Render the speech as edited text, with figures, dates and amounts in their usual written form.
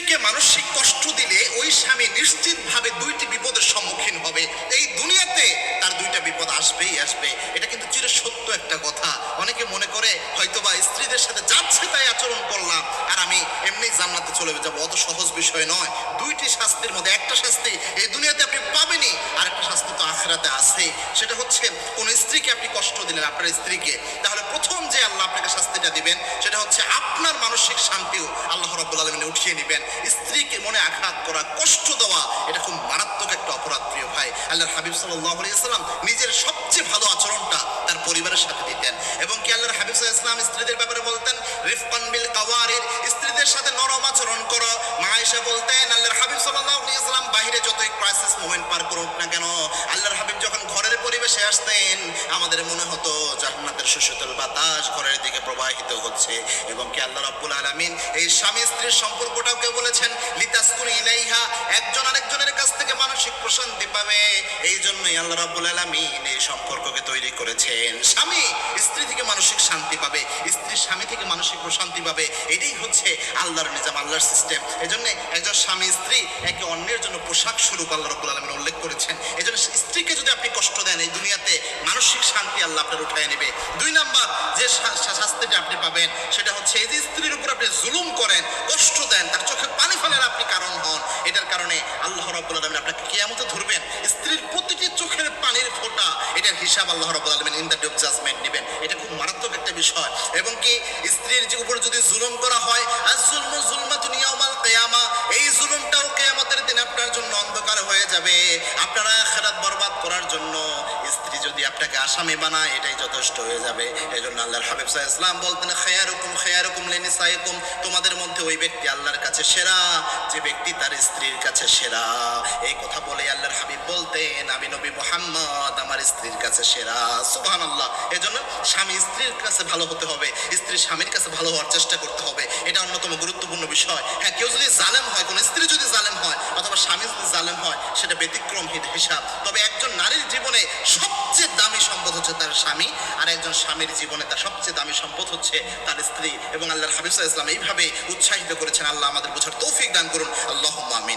স্ত্রীকে মানসিক কষ্ট দিলে ওই স্বামী নিশ্চিতভাবে দুইটি বিপদের সম্মুখীন হবে। এই দুনিয়াতে তার দুইটা বিপদ আসবেই আসবে, এটা কিন্তু চির সত্য একটা কথা। অনেকে মনে করে হয়তোবা স্ত্রীদের সাথে যাচ্ছে তাই আচরণ করলাম আর আমি এমনি জান্নাতে চলে যাবো, অত সহজ বিষয় নয়। দুইটি শাস্তির মধ্যে একটা শাস্তি এই দুনিয়াতে আপনি পাবেনই, আর একটা শাস্তি তো আখিরাতে আছে। সেটা হচ্ছে কোন স্ত্রীকে আপনি কষ্ট দিলেন, আপনার স্ত্রীকে, তাহলে প্রথম যে আল্লাহ আপনাকে শাস্তিটা দিবেন সেটা হচ্ছে আপনার মানসিক শান্তিও আল্লাহ রাব্বুল আলামিন উঠিয়ে নেবেন। স্ত্রীকে মনে আঘাত করা, কষ্ট দেওয়া, এটা খুব মারাত্মক একটা অপরাধ প্রিয় ভাই। আল্লাহর হাবিব সাল্লাল্লাহু আলাইহি ওয়াসাল্লাম নিজের সবচেয়ে ভালো আচরণটা তার পরিবারের সাথে দিতেন, এবং কি আল্লাহর হাবিব সাল্লাল্লাহু আলাইহি ওয়াসাল্লাম স্ত্রীদের ব্যাপারে বলতেন রিফকান বিল কাওয়ারির, স্ত্রীদের সাথে নরম আচরণ করো। মা আয়েশা বলতেন আল্লাহর হাবিব সাল্লাল্লাহু আলাইহি ওয়াসাল্লাম বাইরে যতই ক্রাইসিস মোমেন্ট পার করুক না কেন, আল্লাহর হাবিব যখন ঘরের পরিবেশে আসতেন আমাদের মনে হতো জান্নাতের সুশীতল বাতাস ঘরের দিকে প্রবাহিত হচ্ছে। এবং কি আল্লাহ রাব্বুল আলামিন এই স্বামী স্ত্রীর সম্পর্কটাকে বলেছেন লিতাসকুন ইলাইহা, একজন আরেকজনের কাছ থেকে মানসিক প্রশান্তি পাবে। এই জন্যই আল্লাহ রাব্বুল আলামিন এই সম্পর্ককে তৈরি করেছেন। স্বামী স্ত্রী থেকে মানসিক শান্তি পাবে, স্ত্রী স্বামী থেকে মানসিক প্রশান্তি পাবে। এটাই হচ্ছে আল্লাহর নিজাম, আল্লাহর সিস্টেম। এজন্য একজন স্বামী স্ত্রী একে অন্যের জন্য পোশাক স্বরূপ আল্লাহ রাব্বুল আলামিন উল্লেখ করেছেন। এজন্য স্ত্রীকে যদি আপনি কষ্ট দেন এই দুনিয়াতে মানসিক শান্তি আল্লাহ আপনার উঠায় নেবে। দুই নাম্বার যে শাস্তিটা আপনি পাবেন সেটা হচ্ছে এই যে স্ত্রীর উপর আপনি জুলুম করেন, কষ্ট দেন, তার চোখে পানি ফেলার আপনি কারণ হন, এটার কারণে আল্লাহ রাব্বুল আলামিন আপনাকে কিয়ামতে ধরবেন। স্ত্রীর প্রতিটি চোখের পানির ফোঁটা এটার হিসাব আল্লাহ রাব্বুল আলামিন in the day of judgement নেবেন। এটা খুব মারাত্মক একটা বিষয়। এবং কি স্ত্রীর যে উপর যদি জুলুম করা হয়, আয-যুলমু যুলমাতুন ইয়াউমাল কিয়ামা, এই জুলুমটাও কিয়ামতের দিন আপনার জন্য অন্ধকার হয়ে যাবে। আপনারা আখিরাত বরবাদ করার জন্য স্ত্রী যদি আপনাকে আসামি বানায় এটাই যথেষ্ট হয়ে যাবে। এজন্য আল্লাহর হাবিব সাল্লাল্লাহু আলাইহি ওয়াসাল্লাম বলতেন খায়রুকুম লিনিসাইকুম, তোমাদের মধ্যে ওই ব্যক্তি আল্লাহর কাছে সেরা যে ব্যক্তি তার স্ত্রীর কাছে সেরা। এই কথা বলে আল্লাহর হাবিব বলতেন আমি নবী মুহাম্মদ আমার স্ত্রীর কাছে সেরা। সুবহানাল্লাহ। এজন্য স্বামী স্ত্রীর কাছে ভালো হতে হবে, স্ত্রী স্বামীর কাছে ভালো হওয়ার চেষ্টা করতে হবে, এটা অন্যতম গুরুত্বপূর্ণ বিষয়। হ্যাঁ, কেউ যদি জালেম হয়, কোন স্ত্রী যদি জালেম হয় অথবা স্বামী যদি জালেম হয় সেটা ব্যতিক্রম হিসাব। তবে একজন নারীর জীবনে সবচেয়ে দামি সম্পদ হচ্ছে তার স্বামী, আর একজন স্বামীর জীবনে তার সবচেয়ে দামি সম্পদ হচ্ছে তার স্ত্রী। এবং আল্লাহর হাবিব সাল্লাল্লাহু আলাইহি ওয়াসাল্লাম এইভাবে উৎসাহিত করেছেন। আল্লাহ আমাদের বোঝার তৌফিক দান করুন, আল্লাহুম্মা আমিন।